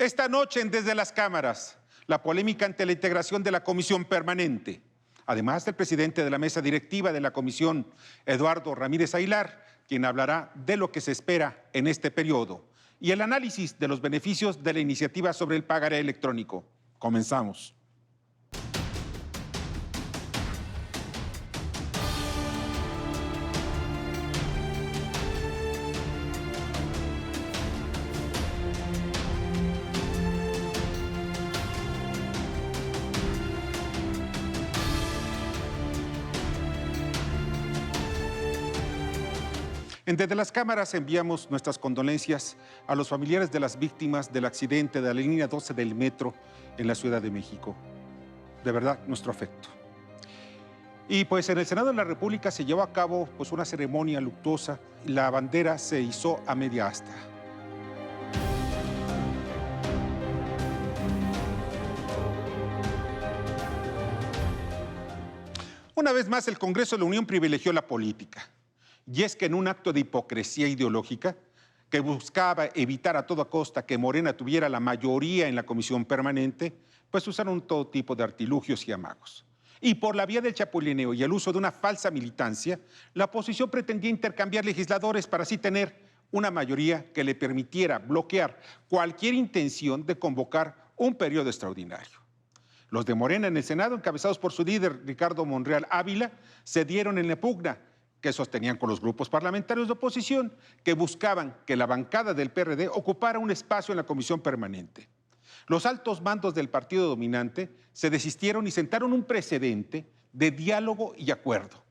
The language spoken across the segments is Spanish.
Esta noche en Desde las Cámaras, la polémica ante la integración de la Comisión Permanente. Además del presidente de la mesa directiva de la Comisión, Eduardo Ramírez Aguilar, quien hablará de lo que se espera en este periodo y el análisis de los beneficios de la iniciativa sobre el pagaré electrónico. Comenzamos. Desde las cámaras enviamos nuestras condolencias a los familiares de las víctimas del accidente de la línea 12 del metro en la Ciudad de México. De verdad, nuestro afecto. Y pues en el Senado de la República se llevó a cabo una ceremonia luctuosa. La bandera se izó a media asta. Una vez más, el Congreso de la Unión privilegió la política. Y es que en un acto de hipocresía ideológica que buscaba evitar a toda costa que Morena tuviera la mayoría en la Comisión Permanente, pues usaron todo tipo de artilugios y amagos. Y por la vía del chapulineo y el uso de una falsa militancia, la oposición pretendía intercambiar legisladores para así tener una mayoría que le permitiera bloquear cualquier intención de convocar un periodo extraordinario. Los de Morena en el Senado, encabezados por su líder Ricardo Monreal Ávila, cedieron en la pugna que sostenían con los grupos parlamentarios de oposición, que buscaban que la bancada del PRD ocupara un espacio en la Comisión Permanente. Los altos mandos del partido dominante se desistieron y sentaron un precedente de diálogo y acuerdo.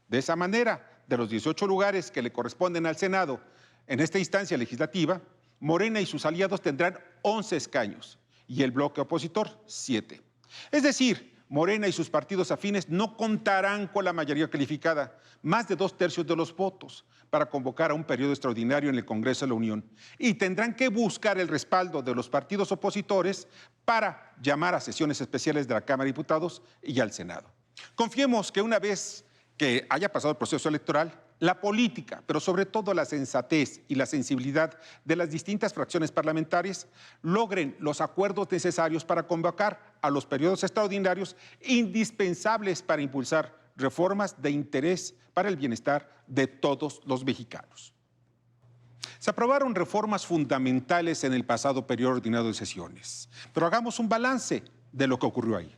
De esa manera, de los 18 lugares que le corresponden al Senado en esta instancia legislativa, Morena y sus aliados tendrán 11 escaños y el bloque opositor 7. Es decir, Morena y sus partidos afines no contarán con la mayoría calificada, más de 2/3 de los votos, para convocar a un periodo extraordinario en el Congreso de la Unión, y tendrán que buscar el respaldo de los partidos opositores para llamar a sesiones especiales de la Cámara de Diputados y al Senado. Confiemos que una vez que haya pasado el proceso electoral, la política, pero sobre todo la sensatez y la sensibilidad de las distintas fracciones parlamentarias, logren los acuerdos necesarios para convocar a los periodos extraordinarios indispensables para impulsar reformas de interés para el bienestar de todos los mexicanos. Se aprobaron reformas fundamentales en el pasado periodo ordinario de sesiones, pero hagamos un balance de lo que ocurrió ahí.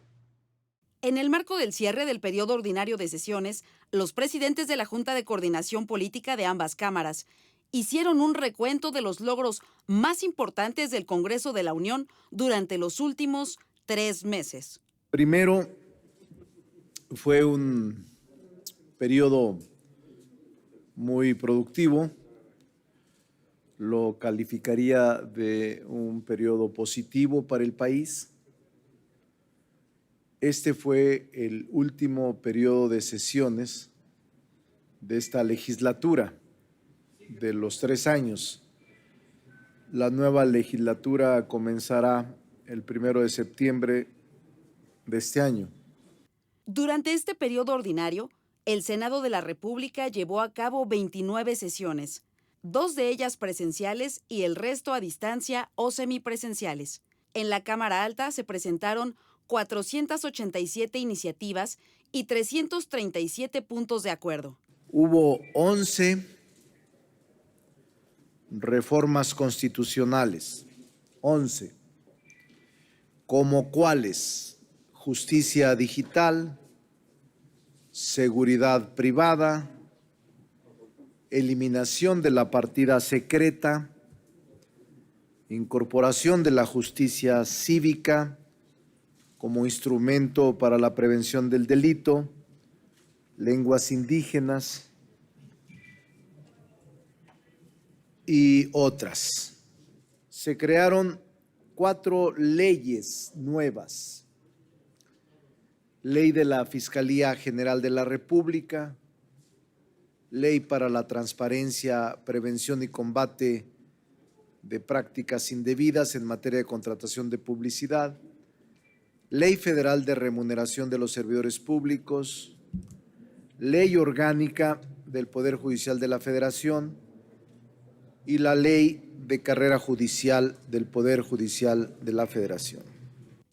En el marco del cierre del periodo ordinario de sesiones, los presidentes de la Junta de Coordinación Política de ambas cámaras hicieron un recuento de los logros más importantes del Congreso de la Unión durante los últimos 3 meses. Primero, fue un periodo muy productivo. Lo calificaría de un periodo positivo para el país. Este fue el último periodo de sesiones de esta legislatura, de los 3 años. La nueva legislatura comenzará el 1 de septiembre de este año. Durante este periodo ordinario, el Senado de la República llevó a cabo 29 sesiones, 2 de ellas presenciales y el resto a distancia o semipresenciales. En la Cámara Alta se presentaron 487 iniciativas y 337 puntos de acuerdo. Hubo 11 reformas constitucionales, 11, como cuáles: justicia digital, seguridad privada, eliminación de la partida secreta, incorporación de la justicia cívica como instrumento para la prevención del delito, lenguas indígenas y otras. Se crearon 4 leyes nuevas: Ley de la Fiscalía General de la República, Ley para la Transparencia, Prevención y Combate de Prácticas Indebidas en materia de contratación de publicidad, Ley Federal de Remuneración de los Servidores Públicos, Ley Orgánica del Poder Judicial de la Federación y la Ley de carrera judicial del Poder Judicial de la Federación.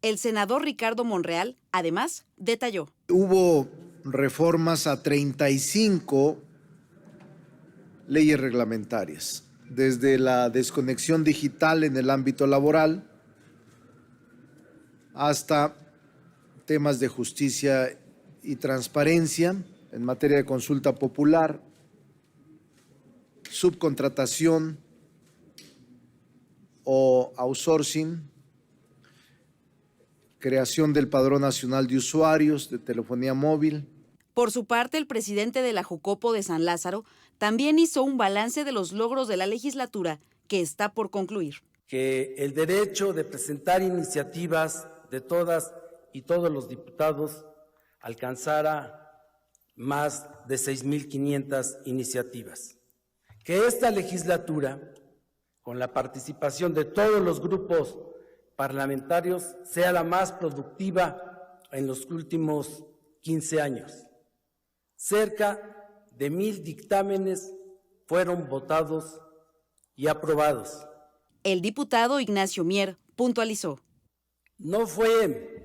El senador Ricardo Monreal, además, detalló. Hubo reformas a 35 leyes reglamentarias, desde la desconexión digital en el ámbito laboral hasta temas de justicia y transparencia en materia de consulta popular, subcontratación o outsourcing, creación del Padrón Nacional de Usuarios de Telefonía Móvil. Por su parte, el presidente de la Jucopo de San Lázaro también hizo un balance de los logros de la legislatura que está por concluir. Que el derecho de presentar iniciativas de todas y todos los diputados alcanzara más de 6.500 iniciativas. Que esta legislatura, con la participación de todos los grupos parlamentarios, sea la más productiva en los últimos 15 años. Cerca de 1,000 dictámenes fueron votados y aprobados. El diputado Ignacio Mier puntualizó. No fue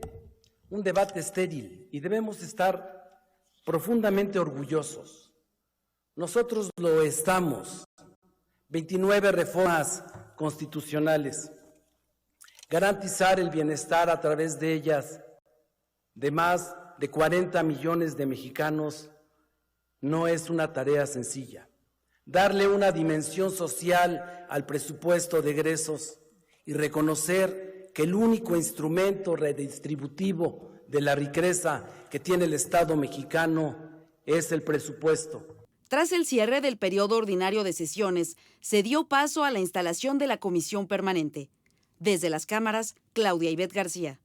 un debate estéril y debemos estar profundamente orgullosos. Nosotros lo estamos. 29 reformas constitucionales. Garantizar el bienestar a través de ellas de más de 40 millones de mexicanos no es una tarea sencilla. Darle una dimensión social al presupuesto de egresos y reconocer que el único instrumento redistributivo de la riqueza que tiene el Estado mexicano es el presupuesto. Tras el cierre del periodo ordinario de sesiones, se dio paso a la instalación de la comisión permanente. Desde las cámaras, Claudia Ivette García.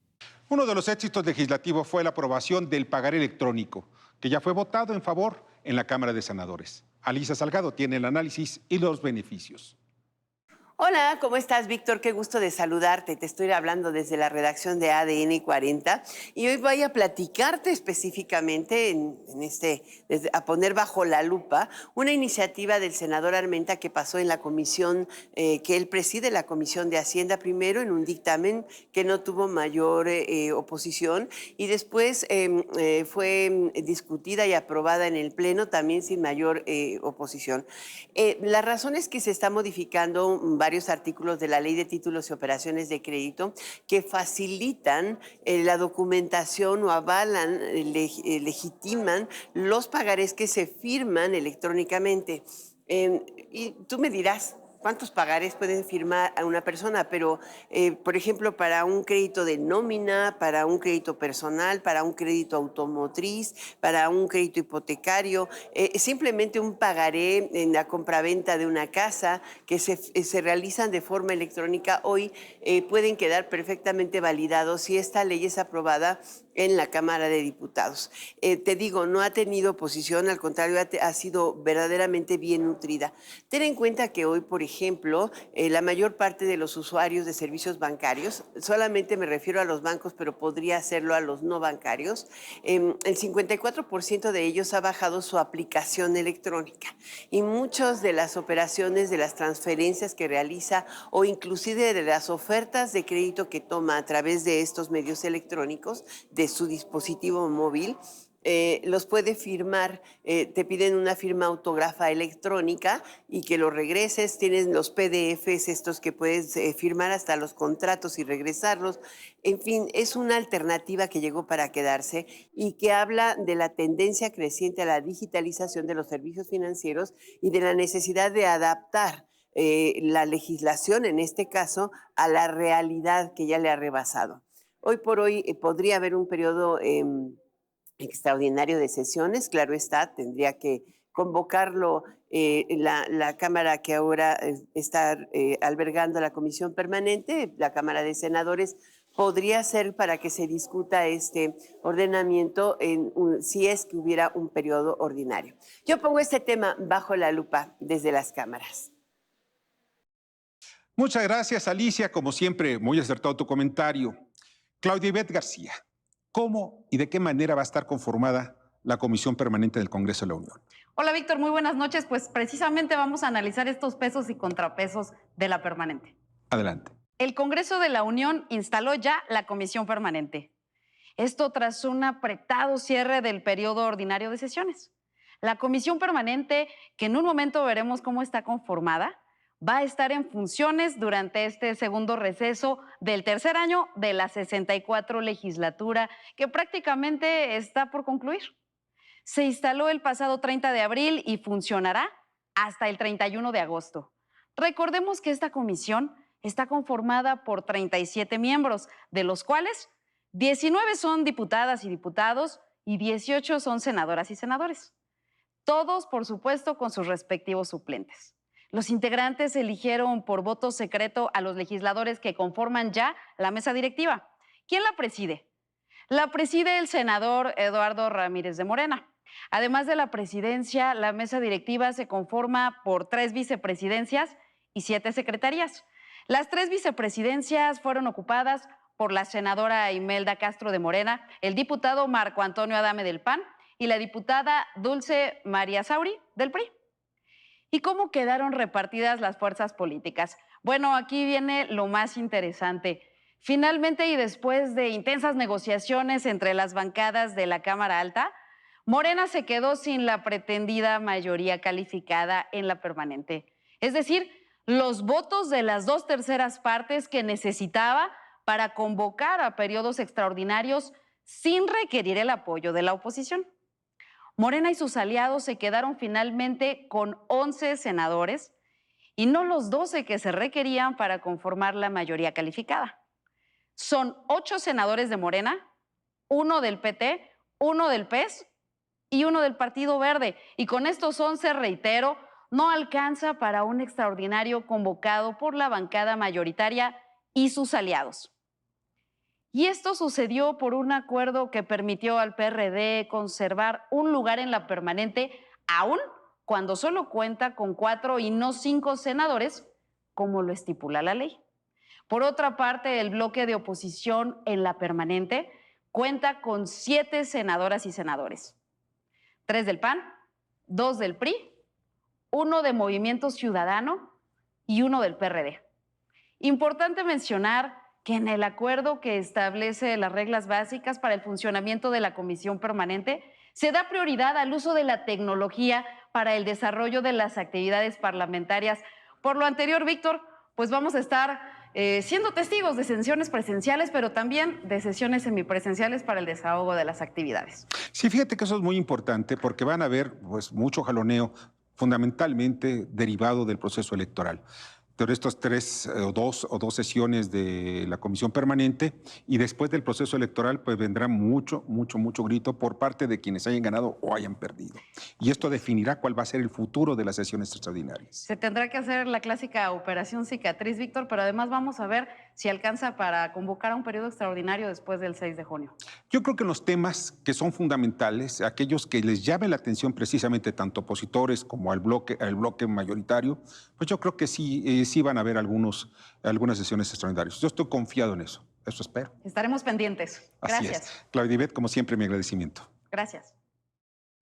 Uno de los éxitos legislativos fue la aprobación del pagaré electrónico, que ya fue votado en favor en la Cámara de Senadores. Alicia Salgado tiene el análisis y los beneficios. Hola, ¿cómo estás, Víctor? Qué gusto de saludarte. Te estoy hablando desde la redacción de ADN 40 y hoy voy a platicarte específicamente a poner bajo la lupa una iniciativa del senador Armenta que pasó en la comisión que él preside, la Comisión de Hacienda, primero en un dictamen que no tuvo mayor oposición y después fue discutida y aprobada en el Pleno también sin mayor oposición. La razón es que se está modificando varios artículos de la Ley de Títulos y Operaciones de Crédito que facilitan la documentación o avalan, legitiman los pagarés que se firman electrónicamente. Y tú me dirás, ¿cuántos pagarés pueden firmar a una persona? Pero, por ejemplo, para un crédito de nómina, para un crédito personal, para un crédito automotriz, para un crédito hipotecario, simplemente un pagaré en la compraventa de una casa que se realizan de forma electrónica, hoy pueden quedar perfectamente validados si esta ley es aprobada en la Cámara de Diputados. Te digo, no ha tenido oposición, al contrario, ha sido verdaderamente bien nutrida. Ten en cuenta que hoy, por ejemplo, la mayor parte de los usuarios de servicios bancarios, solamente me refiero a los bancos, pero podría hacerlo a los no bancarios, el 54% de ellos ha bajado su aplicación electrónica y muchas de las operaciones, de las transferencias que realiza o inclusive de las ofertas de crédito que toma a través de estos medios electrónicos, de su dispositivo móvil, los puede firmar, te piden una firma autógrafa electrónica y que lo regreses, tienen los PDFs estos que puedes firmar hasta los contratos y regresarlos. En fin, es una alternativa que llegó para quedarse y que habla de la tendencia creciente a la digitalización de los servicios financieros y de la necesidad de adaptar la legislación, en este caso, a la realidad que ya le ha rebasado. Hoy por hoy podría haber un periodo extraordinario de sesiones, claro está, tendría que convocarlo la Cámara que ahora está albergando la Comisión Permanente, la Cámara de Senadores, podría ser para que se discuta este ordenamiento si es que hubiera un periodo ordinario. Yo pongo este tema bajo la lupa desde las cámaras. Muchas gracias, Alicia. Como siempre, muy acertado tu comentario. Claudia Ivette García, ¿cómo y de qué manera va a estar conformada la Comisión Permanente del Congreso de la Unión? Hola Víctor, muy buenas noches. Pues precisamente vamos a analizar estos pesos y contrapesos de la permanente. Adelante. El Congreso de la Unión instaló ya la comisión permanente. Esto tras un apretado cierre del periodo ordinario de sesiones. La comisión permanente, que en un momento veremos cómo está conformada, va a estar en funciones durante este segundo receso del tercer año de la 64 legislatura, que prácticamente está por concluir. Se instaló el pasado 30 de abril y funcionará hasta el 31 de agosto. Recordemos que esta comisión está conformada por 37 miembros, de los cuales 19 son diputadas y diputados y 18 son senadoras y senadores. Todos, por supuesto, con sus respectivos suplentes. Los integrantes eligieron por voto secreto a los legisladores que conforman ya la mesa directiva. ¿Quién la preside? La preside el senador Eduardo Ramírez de Morena. Además de la presidencia, la mesa directiva se conforma por 3 vicepresidencias y 7 secretarías. Las 3 vicepresidencias fueron ocupadas por la senadora Imelda Castro de Morena, el diputado Marco Antonio Adame del PAN y la diputada Dulce María Sauri del PRI. ¿Y cómo quedaron repartidas las fuerzas políticas? Bueno, aquí viene lo más interesante. Finalmente, y después de intensas negociaciones entre las bancadas de la Cámara Alta, Morena se quedó sin la pretendida mayoría calificada en la permanente. Es decir, los votos de las 2/3 partes que necesitaba para convocar a periodos extraordinarios sin requerir el apoyo de la oposición. Morena y sus aliados se quedaron finalmente con 11 senadores y no los 12 que se requerían para conformar la mayoría calificada. Son 8 senadores de Morena, 1 del PT, 1 del PES y 1 del Partido Verde. Y con estos 11, reitero, no alcanza para un extraordinario convocado por la bancada mayoritaria y sus aliados. Y esto sucedió por un acuerdo que permitió al PRD conservar un lugar en la permanente, aún cuando solo cuenta con 4 y no 5 senadores, como lo estipula la ley. Por otra parte, el bloque de oposición en la permanente cuenta con 7 senadoras y senadores. 3 del PAN, 2 del PRI, 1 de Movimiento Ciudadano y 1 del PRD. Importante mencionar que en el acuerdo que establece las reglas básicas para el funcionamiento de la comisión permanente se da prioridad al uso de la tecnología para el desarrollo de las actividades parlamentarias. Por lo anterior, Víctor, pues vamos a estar siendo testigos de sesiones presenciales, pero también de sesiones semipresenciales para el desahogo de las actividades. Sí, fíjate que eso es muy importante porque van a haber pues, mucho jaloneo, fundamentalmente derivado del proceso electoral. Pero estos 3 o 2 sesiones de la comisión permanente y después del proceso electoral pues vendrá mucho grito por parte de quienes hayan ganado o hayan perdido. Y esto definirá cuál va a ser el futuro de las sesiones extraordinarias. Se tendrá que hacer la clásica operación cicatriz, Víctor, pero además vamos a ver si alcanza para convocar a un periodo extraordinario después del 6 de junio. Yo creo que los temas que son fundamentales, aquellos que les llamen la atención precisamente tanto opositores como al bloque mayoritario, pues yo creo que sí van a haber algunas sesiones extraordinarias. Yo estoy confiado en eso. Eso espero. Estaremos pendientes. Gracias. Así es. Claudia Ivette, como siempre, mi agradecimiento. Gracias.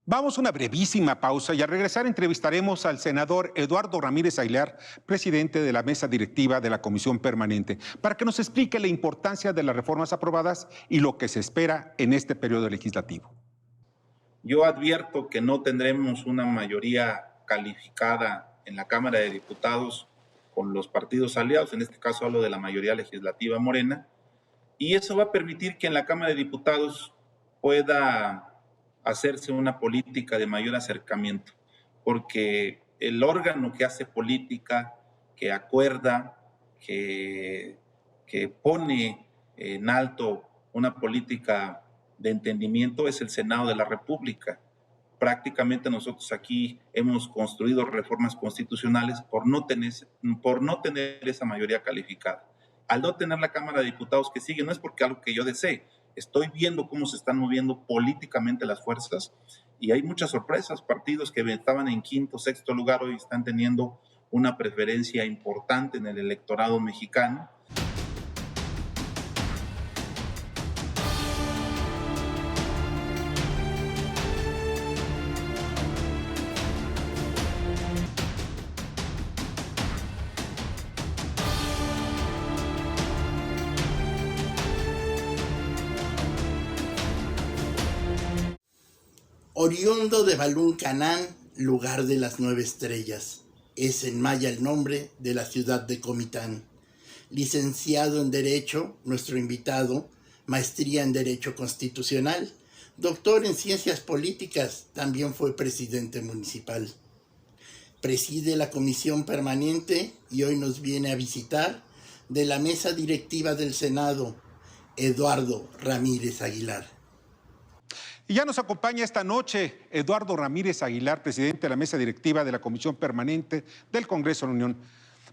Vamos a una brevísima pausa y al regresar entrevistaremos al senador Eduardo Ramírez Aguilar, presidente de la mesa directiva de la Comisión Permanente, para que nos explique la importancia de las reformas aprobadas y lo que se espera en este periodo legislativo. Yo advierto que no tendremos una mayoría calificada en la Cámara de Diputados con los partidos aliados, en este caso hablo de la mayoría legislativa Morena, y eso va a permitir que en la Cámara de Diputados pueda hacerse una política de mayor acercamiento, porque el órgano que hace política, que acuerda, que pone en alto una política de entendimiento es el Senado de la República. Prácticamente nosotros aquí hemos construido reformas constitucionales por no tener esa mayoría calificada. Al no tener la Cámara de Diputados que sigue, no es porque algo que yo desee, estoy viendo cómo se están moviendo políticamente las fuerzas y hay muchas sorpresas. Partidos que estaban en 5º, 6º lugar hoy están teniendo una preferencia importante en el electorado mexicano. Oriundo de Balún Canán, lugar de las 9 estrellas. Es en maya el nombre de la ciudad de Comitán. Licenciado en Derecho, nuestro invitado, maestría en Derecho Constitucional, doctor en Ciencias Políticas, también fue presidente municipal. Preside la Comisión Permanente y hoy nos viene a visitar de la Mesa Directiva del Senado, Eduardo Ramírez Aguilar. Y ya nos acompaña esta noche Eduardo Ramírez Aguilar, presidente de la Mesa Directiva de la Comisión Permanente del Congreso de la Unión,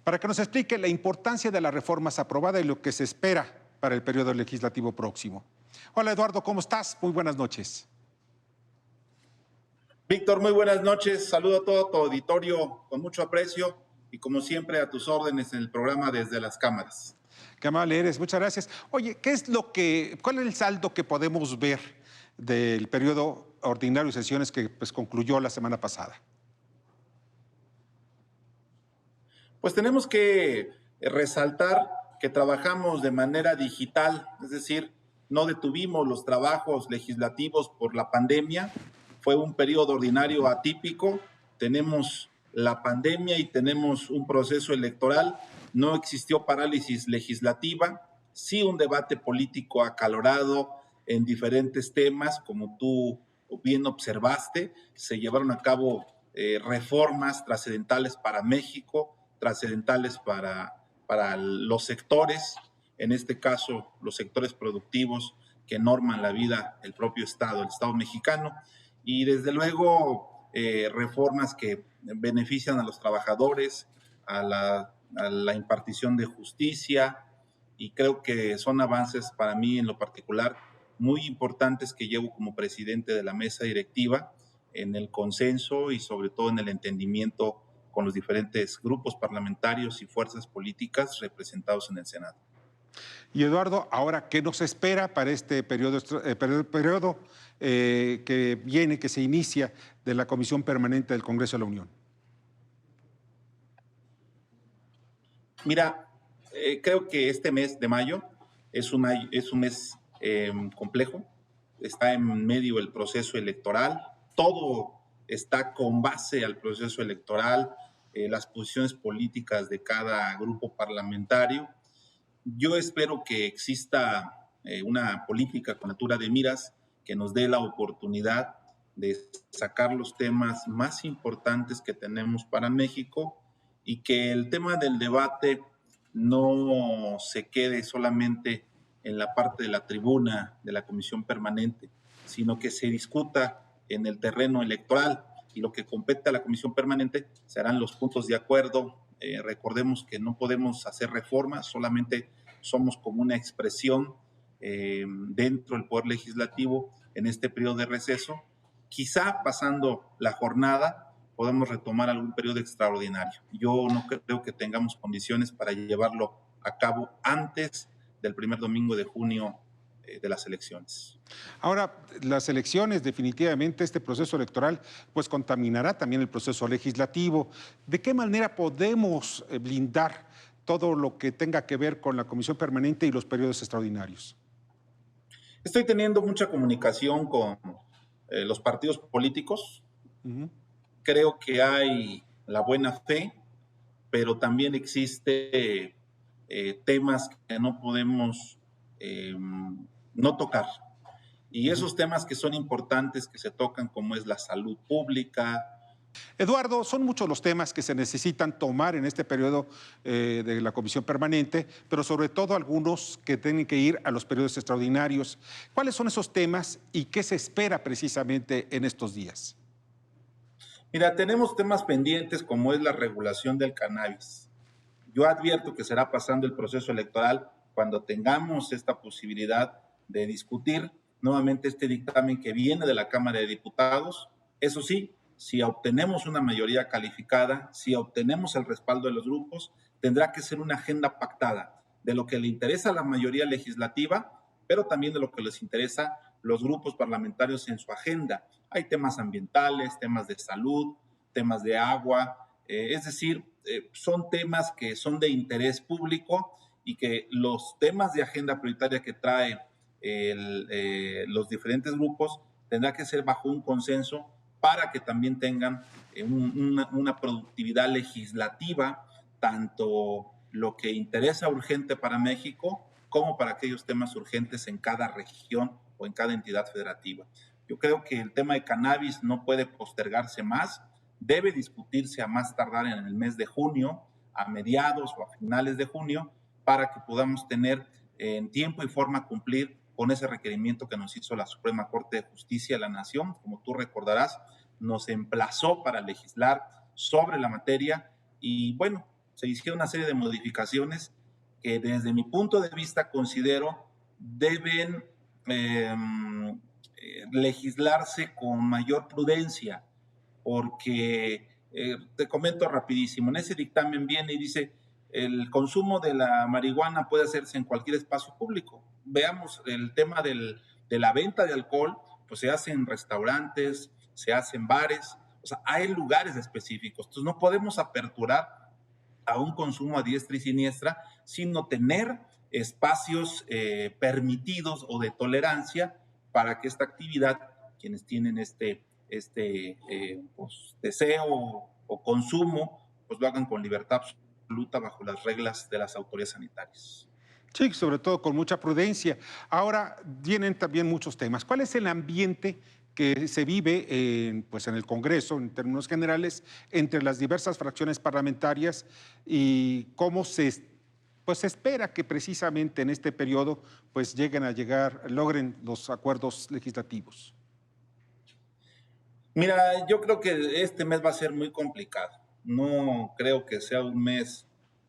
para que nos explique la importancia de las reformas aprobadas y lo que se espera para el periodo legislativo próximo. Hola Eduardo, ¿cómo estás? Muy buenas noches. Víctor, muy buenas noches. Saludo a todo tu auditorio con mucho aprecio y como siempre a tus órdenes en el programa Desde las Cámaras. Qué amable eres, muchas gracias. Oye, ¿cuál es el saldo que podemos ver del periodo ordinario de sesiones que concluyó la semana pasada? Pues tenemos que resaltar que trabajamos de manera digital, es decir, no detuvimos los trabajos legislativos por la pandemia. Fue un periodo ordinario atípico, tenemos la pandemia y tenemos un proceso electoral, no existió parálisis legislativa, sí un debate político acalorado en diferentes temas, como tú bien observaste, se llevaron a cabo reformas trascendentales para México, trascendentales para los sectores, en este caso los sectores productivos que norman la vida del propio Estado, el Estado mexicano, y desde luego reformas que benefician a los trabajadores, a la impartición de justicia, y creo que son avances para mí en lo particular muy importantes que llevo como presidente de la mesa directiva en el consenso y sobre todo en el entendimiento con los diferentes grupos parlamentarios y fuerzas políticas representados en el Senado. Y Eduardo, ahora, ¿qué nos espera para este periodo que viene, que se inicia de la Comisión Permanente del Congreso de la Unión? Mira, creo que este mes de mayo es un mes complejo, está en medio del proceso electoral, todo está con base al proceso electoral, las posiciones políticas de cada grupo parlamentario. Yo espero que exista una política con altura de miras que nos dé la oportunidad de sacar los temas más importantes que tenemos para México y que el tema del debate no se quede solamente en la parte de la tribuna de la Comisión Permanente, sino que se discuta en el terreno electoral, y lo que compete a la Comisión Permanente serán los puntos de acuerdo. Recordemos que no podemos hacer reformas, solamente somos como una expresión dentro del Poder Legislativo en este periodo de receso. Quizá pasando la jornada podemos retomar algún periodo extraordinario. Yo no creo que tengamos condiciones para llevarlo a cabo antes del primer domingo de junio de las elecciones. Ahora, las elecciones, definitivamente, este proceso electoral, pues contaminará también el proceso legislativo. ¿De qué manera podemos blindar todo lo que tenga que ver con la Comisión Permanente y los periodos extraordinarios? Estoy teniendo mucha comunicación con los partidos políticos. Creo que hay la buena fe, pero también existe temas que no podemos no tocar. Y esos temas que son importantes que se tocan, como es la salud pública. Eduardo, son muchos los temas que se necesitan tomar en este periodo de la Comisión Permanente, pero sobre todo algunos que tienen que ir a los periodos extraordinarios. ¿Cuáles son esos temas y qué se espera precisamente en estos días? Mira, tenemos temas pendientes como es la regulación del cannabis. Yo advierto que será pasando el proceso electoral cuando tengamos esta posibilidad de discutir nuevamente este dictamen que viene de la Cámara de Diputados. Eso sí, si obtenemos una mayoría calificada, si obtenemos el respaldo de los grupos, tendrá que ser una agenda pactada de lo que le interesa a la mayoría legislativa, pero también de lo que les interesa los grupos parlamentarios en su agenda. Hay temas ambientales, temas de salud, temas de agua, es decir, son temas que son de interés público y que los temas de agenda prioritaria que traen los diferentes grupos tendrá que ser bajo un consenso para que también tengan una productividad legislativa, tanto lo que interesa urgente para México como para aquellos temas urgentes en cada región o en cada entidad federativa. Yo creo que el tema de cannabis no puede postergarse más, debe discutirse a más tardar en el mes de junio, a mediados o a finales de junio, para que podamos tener en tiempo y forma cumplir con ese requerimiento que nos hizo la Suprema Corte de Justicia de la Nación. Como tú recordarás, nos emplazó para legislar sobre la materia y bueno, se hicieron una serie de modificaciones que desde mi punto de vista considero deben legislarse con mayor prudencia, porque te comento rapidísimo, en ese dictamen viene y dice el consumo de la marihuana puede hacerse en cualquier espacio público. Veamos el tema de la venta de alcohol, pues se hace en restaurantes, se hace en bares, o sea, hay lugares específicos. Entonces no podemos aperturar a un consumo a diestra y siniestra, sino tener espacios permitidos o de tolerancia para que esta actividad, quienes tienen pues, deseo o consumo, pues lo hagan con libertad absoluta bajo las reglas de las autoridades sanitarias. Sí, sobre todo con mucha prudencia. Ahora vienen también muchos temas. ¿Cuál es el ambiente que se vive pues en el Congreso, en términos generales, entre las diversas fracciones parlamentarias y cómo se espera que precisamente en este periodo pues logren los acuerdos legislativos? Mira, yo creo que este mes va a ser muy complicado. No creo que sea un mes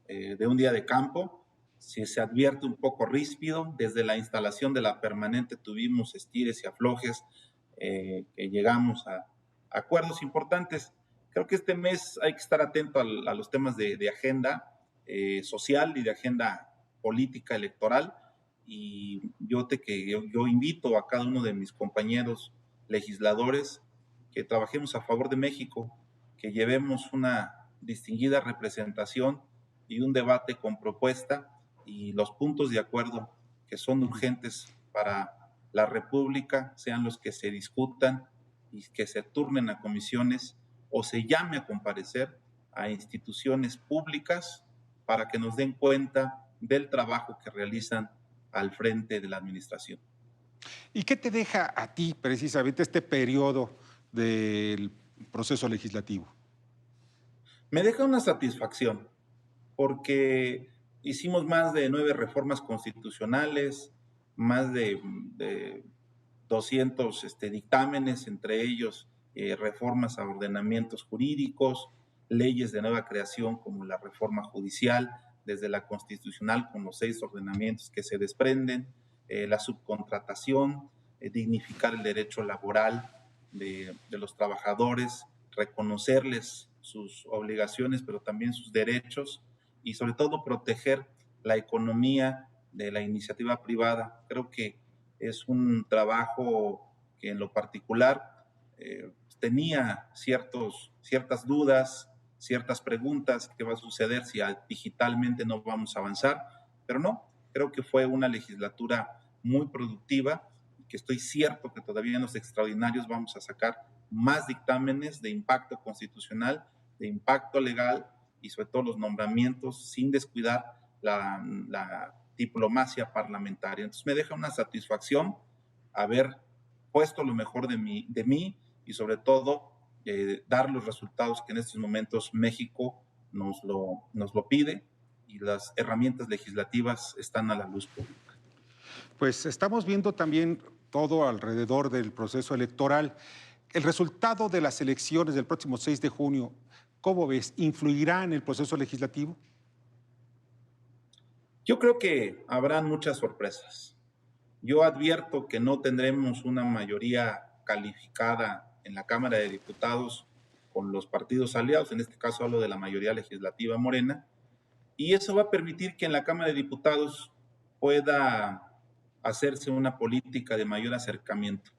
de un día de campo. Si se advierte un poco ríspido, desde la instalación de la permanente tuvimos estires y aflojes, que llegamos a acuerdos importantes. Creo que este mes hay que estar atento a los temas de agenda social y de agenda política electoral, y yo invito a cada uno de mis compañeros legisladores que trabajemos a favor de México, que llevemos una distinguida representación y un debate con propuesta y los puntos de acuerdo que son urgentes para la República sean los que se discutan y que se turnen a comisiones o se llame a comparecer a instituciones públicas para que nos den cuenta del trabajo que realizan al frente de la administración. ¿Y qué te deja a ti precisamente este periodo del proceso legislativo? Me deja una satisfacción porque hicimos más de 9 reformas constitucionales, más de 200 dictámenes, entre ellos reformas a ordenamientos jurídicos, leyes de nueva creación como la reforma judicial, desde la constitucional con los 6 ordenamientos que se desprenden, la subcontratación, dignificar el derecho laboral de los trabajadores, reconocerles sus obligaciones, pero también sus derechos, y sobre todo proteger la economía de la iniciativa privada. Creo que es un trabajo que en lo particular tenía ciertas dudas, ciertas preguntas, qué va a suceder si digitalmente no vamos a avanzar, pero no, creo que fue una legislatura muy productiva, que estoy cierto que todavía en los extraordinarios vamos a sacar más dictámenes de impacto constitucional, de impacto legal y sobre todo los nombramientos sin descuidar la diplomacia parlamentaria. Entonces me deja una satisfacción haber puesto lo mejor de mí y sobre todo dar los resultados que en estos momentos México nos lo pide, y las herramientas legislativas están a la luz pública. Pues estamos viendo también todo alrededor del proceso electoral. El resultado de las elecciones del próximo 6 de junio, ¿cómo ves? ¿Influirá en el proceso legislativo? Yo creo que habrán muchas sorpresas. Yo advierto que no tendremos una mayoría calificada en la Cámara de Diputados con los partidos aliados, en este caso hablo de la mayoría legislativa Morena, y eso va a permitir que en la Cámara de Diputados pueda hacerse una política de mayor acercamiento,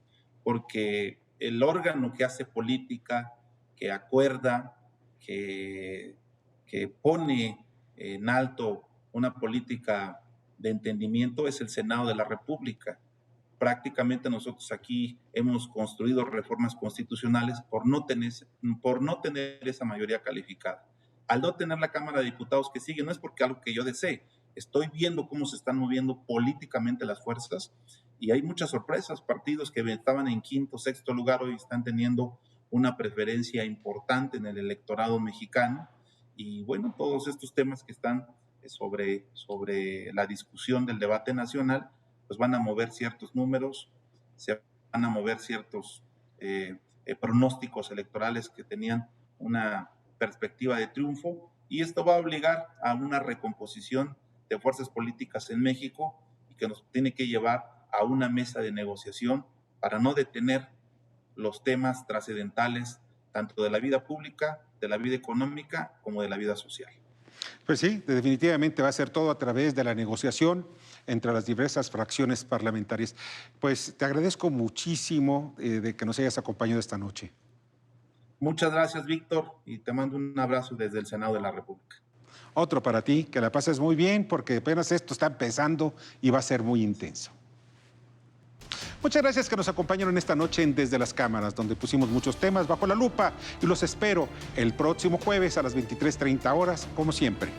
porque el órgano que hace política, que acuerda, que pone en alto una política de entendimiento es el Senado de la República. prácticamente nosotros aquí hemos construido reformas constitucionales por no tener esa mayoría calificada. Al no tener la Cámara de Diputados que sigue, no es porque algo que yo desee, estoy viendo cómo se están moviendo políticamente las fuerzas y hay muchas sorpresas. Partidos que estaban en quinto, sexto lugar hoy están teniendo una preferencia importante en el electorado mexicano. Y bueno, todos estos temas que están sobre la discusión del debate nacional, pues van a mover ciertos números, se van a mover ciertos pronósticos electorales que tenían una perspectiva de triunfo, y esto va a obligar a una recomposición de fuerzas políticas en México y que nos tiene que llevar a una mesa de negociación para no detener los temas trascendentales tanto de la vida pública, de la vida económica, como de la vida social. Pues sí, definitivamente va a ser todo a través de la negociación entre las diversas fracciones parlamentarias. Pues te agradezco muchísimo de que nos hayas acompañado esta noche. Muchas gracias, Víctor, y te mando un abrazo desde el Senado de la República. Otro para ti, que la pases muy bien, porque apenas esto está empezando y va a ser muy intenso. Muchas gracias que nos acompañaron esta noche en Desde las Cámaras, donde pusimos muchos temas bajo la lupa, y los espero el próximo jueves a las 23:30 horas, como siempre.